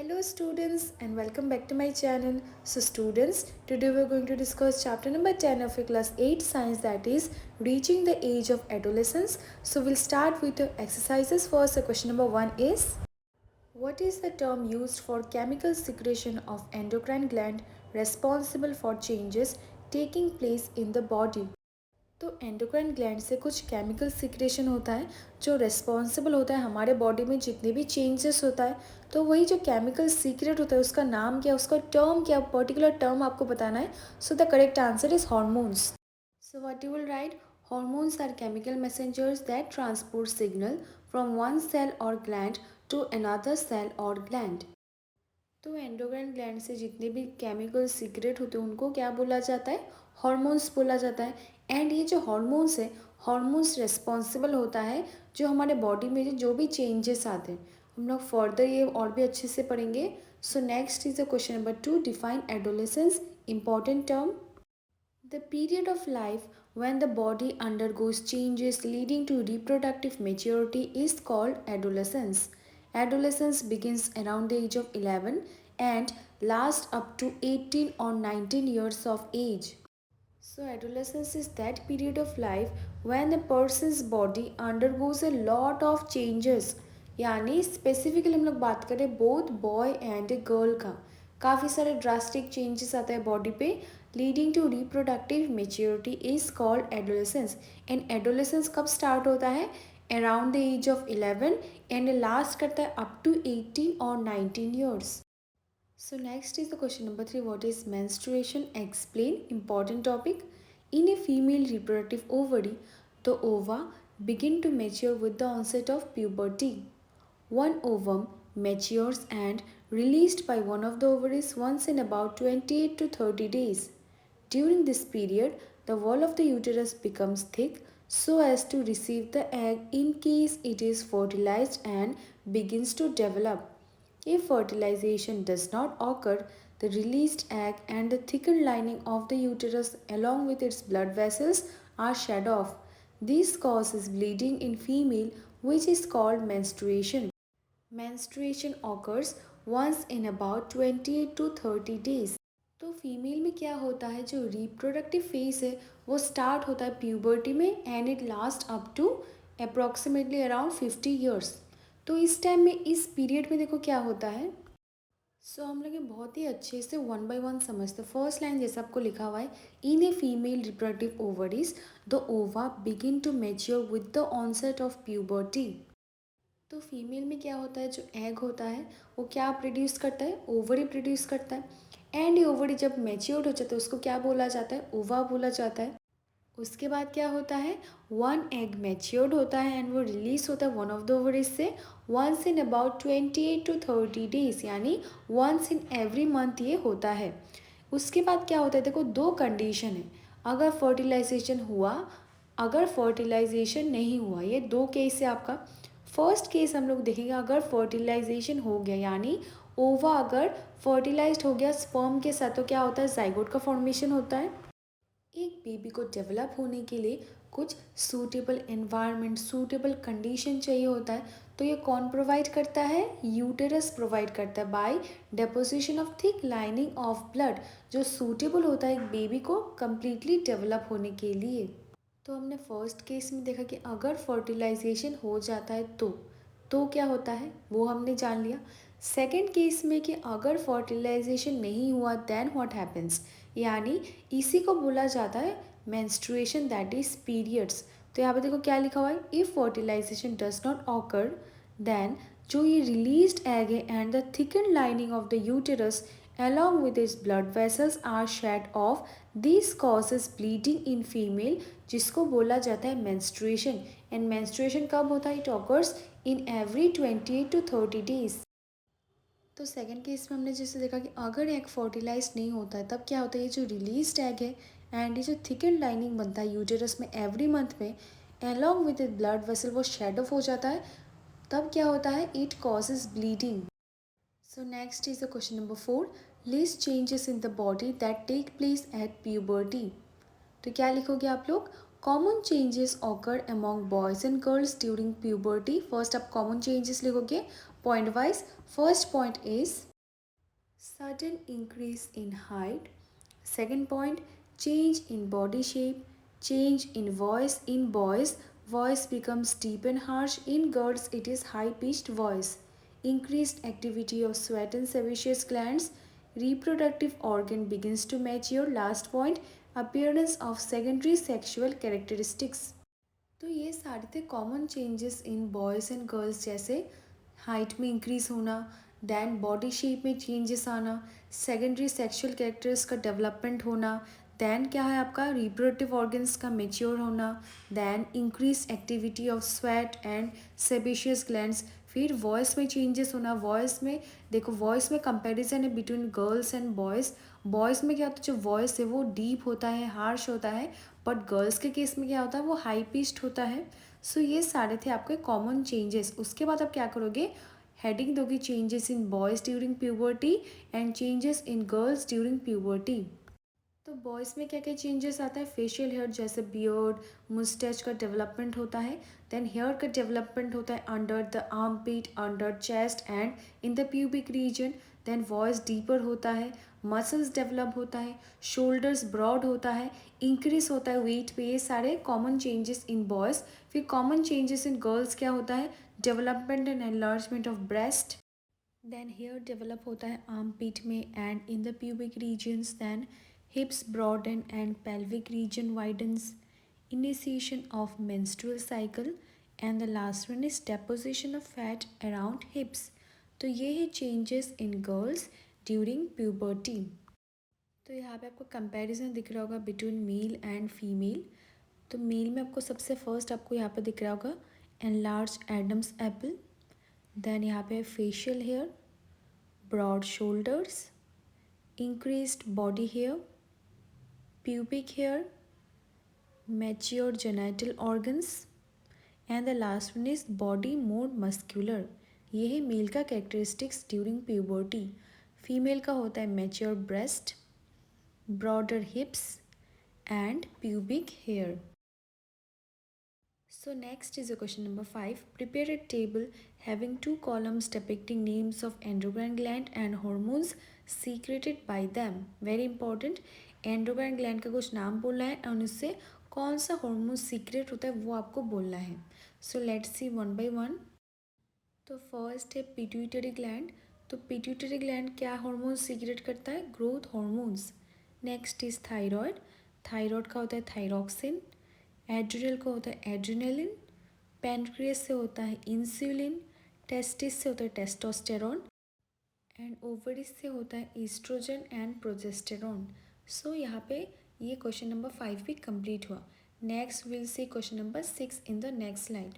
Hello students and welcome back to my channel. So students, today we are going to discuss chapter number 10 of your class 8 science, that is reaching the age of adolescence. So we'll start with the exercises first. So question number 1 is, what is the term used for chemical secretion of endocrine gland responsible for changes taking place in the body? तो endocrine gland से कुछ chemical secretion होता है जो responsible होता है हमारे body में जितने भी चेंजेस होता है। तो वही जो केमिकल सीक्रेट होता है उसका नाम क्या, उसका टर्म क्या, पर्टिकुलर टर्म आपको बताना है। So the correct answer is hormones. So what you will write, hormones are chemical messengers that transport signal from one cell or gland to another cell or gland. तो endocrine gland से जितने भी chemical secret होते हैं उनको क्या बोला जाता है, हॉर्मोन्स बोला जाता है। एंड ये जो हॉर्मोन्स है, हॉर्मोन्स रिस्पॉन्सिबल होता है जो हमारे बॉडी में जो भी चेंजेस आते हैं। हम लोग फर्दर ये और भी अच्छे से पढ़ेंगे। So next is the question number 2, define adolescence, important term. The period of life when the body undergoes changes leading to reproductive maturity is called adolescence. Adolescence begins around the age of 11 and lasts up to 18 or 19 years of age. So, adolescence is that period of life when a person's body undergoes a lot of changes. यानी specifically हम लोग बात करें both boy and girl का, काफ़ी सारे drastic changes आता है बॉडी पे leading to reproductive maturity is called adolescence. And adolescence कब स्टार्ट होता है, around the age of 11 and last करता है अप टू 18 और 19 years. So next is the question number 3. What is menstruation? Explain. Important topic. In a female reproductive ovary, the ova begin to mature with the onset of puberty. One ovum matures and released by one of the ovaries once in about 28 to 30 days. During this period, the wall of the uterus becomes thick so as to receive the egg in case it is fertilized and begins to develop. If fertilization does not occur, the released egg and the thickened lining of the uterus along with its blood vessels are shed off. This causes bleeding in female, which is called menstruation. Menstruation occurs once in about 28 to 30 days. तो female में क्या होता है, जो reproductive phase है वो start होता है प्यूबर्टी में and it last up to approximately around 50 years. तो इस टाइम में, इस पीरियड में देखो क्या होता है। सो हम लोग ये बहुत ही अच्छे से वन बाय वन समझते हैं। फर्स्ट लाइन जैसे आपको लिखा हुआ है, in a female reproductive ovaries the ova begin to mature with the onset of puberty. तो फीमेल में क्या होता है, जो एग होता है वो क्या प्रोड्यूस करता है, ओवरी प्रोड्यूस करता है। एंड ये ओवरी जब मैच्योर्ड हो जाता है उसको क्या बोला जाता है, ओवा बोला जाता है। उसके बाद क्या होता है, वन एग मैच्योर्ड होता है एंड वो रिलीज होता है वन ऑफ द ओवरीज से once in about 28 to 30 days, यानी वंस इन एवरी मंथ ये होता है। उसके बाद क्या होता है, देखो दो कंडीशन है, अगर फर्टिलाइजेशन हुआ, अगर फर्टिलाइजेशन नहीं हुआ, ये दो केस है आपका। फर्स्ट केस हम लोग देखेंगे, अगर फर्टिलाइजेशन हो गया यानी ओवा अगर फर्टिलाइज्ड हो गया स्पर्म के साथ, तो क्या होता है, जाइगोट का फॉर्मेशन होता है। एक बेबी को डेवलप होने के लिए कुछ सूटेबल एनवायरनमेंट, सूटेबल कंडीशन चाहिए होता है। तो ये कौन प्रोवाइड करता है, यूटेरस प्रोवाइड करता है by deposition of thick lining of blood, जो सूटेबल होता है एक बेबी को कम्प्लीटली डेवलप होने के लिए। तो हमने फर्स्ट केस में देखा कि अगर फर्टिलाइजेशन हो जाता है तो क्या होता है वो हमने जान लिया। सेकेंड केस में कि अगर फर्टिलाइजेशन नहीं हुआ देन व्हाट हैपेंस, यानी इसी को बोला जाता है मेंस्ट्रुएशन, दैट इज पीरियड्स। तो यहाँ पे देखो क्या लिखा हुआ है, if fertilisation does not occur then जो ये रिलीज्ड एग है and the thicken lining of the uterus along with its blood vessels are shed off. This causes bleeding in female, जिसको बोला जाता है menstruation. And menstruation कब होता है, it occurs in every 28 to 30 days. तो second case में हमने जैसे देखा कि अगर एग फर्टिलाइज नहीं होता है तब क्या होता है, ये जो रिलीज्ड एग है एंड ये जो थिकन लाइनिंग बनता है यूटेरस में एवरी मंथ में along with its blood vessel वो शेड ऑफ हो जाता है। तब क्या होता है, it causes bleeding. So next is the question number 4. List changes in the body that take place at puberty. तो क्या लिखोगे आप लोग, common changes occur among boys and girls during puberty. First आप कॉमन चेंजेस लिखोगे point wise. First point is Sudden increase in height. Second point, change in body shape, change in voice. In boys, voice becomes deep and harsh. In girls, it is high pitched voice. Increased activity of sweat and sebaceous glands. Reproductive organ begins to mature. Last point, appearance of secondary sexual characteristics. तो ये सारे थे common changes in boys and girls, जैसे height में increase होना, then body shape में changes आना, secondary sexual characters का डेवलपमेंट होना, दैन क्या है आपका रिप्रोडक्टिव ऑर्गन्स का मेच्योर होना, then increase activity of sweat and sebaceous glands, फिर वॉइस में चेंजेस होना। वॉइस में देखो, वॉइस में कंपैरिजन है between girls and boys. Boys में क्या होता है, जो वॉइस है वो डीप होता है, हार्श होता है, बट गर्ल्स के केस में क्या होता है, वो हाई पिच्ड होता है। सो ये सारे थे आपके कॉमन चेंजेस। उसके बाद आप क्या करोगे, हेडिंग दोगे changes in boys during puberty and changes in girls during puberty. तो बॉयज़ में क्या क्या चेंजेस आता है, फेशियल हेयर जैसे बियर्ड, मुस्टैच का डेवलपमेंट होता है। देन हेयर का डेवलपमेंट होता है under the armpit, under chest and in the pubic region. Then voice deeper होता है, मसल्स डेवलप होता है, शोल्डर्स ब्रॉड होता है, इंक्रीज होता है वेट पे। ये सारे कॉमन चेंजेस इन बॉयज़। फिर कॉमन चेंजेस इन गर्ल्स क्या होता है, development and enlargement of breast. Then hair develop होता है आर्म पिट में and in the pubic regions. Then hips broaden and pelvic region widens, initiation of menstrual cycle, and the last one is deposition of fat around hips. तो ये है changes in girls during puberty. तो यहाँ पे आपको comparison दिख रहा होगा बिटवीन मेल एंड फीमेल। तो मेल में आपको सबसे फर्स्ट आपको यहाँ पे दिख रहा होगा एनलार्ज एडम्स एप्पल। देन यहाँ पे facial hair, broad shoulders, increased body hair, pubic hair, mature genital organs, and the last one is body more muscular. ये है मेल का कैरेक्टरिस्टिक्स ड्यूरिंग प्यूबर्टी। फीमेल का होता है mature breast, broader hips and pubic hair. So next is a question number 5. Prepare a table having two columns depicting names of endocrine gland and hormones secreted by them. Very important. Endocrine gland का कुछ नाम बोलना है और उससे कौन सा hormone secrete होता है वो आपको बोलना है। So let's see one by one. तो फर्स्ट है पिट्यूटरी ग्लैंड। तो पिट्यूटरी ग्लैंड क्या हार्मोन सीक्रेट करता है, growth hormones. Next is thyroid. Thyroid का होता है थायरॉक्सिन। एड्रिनल का होता है एड्रिनलिन। पैनक्रियास से होता है इंसुलिन। टेस्टिस से होता है टेस्टोस्टेरॉन एंड ओवरीज से होता है ईस्ट्रोजन एंड प्रोजेस्टेरॉन। सो यहाँ पे ये क्वेश्चन नंबर 5 भी कंप्लीट हुआ। Next will see question number 6 in the next slide.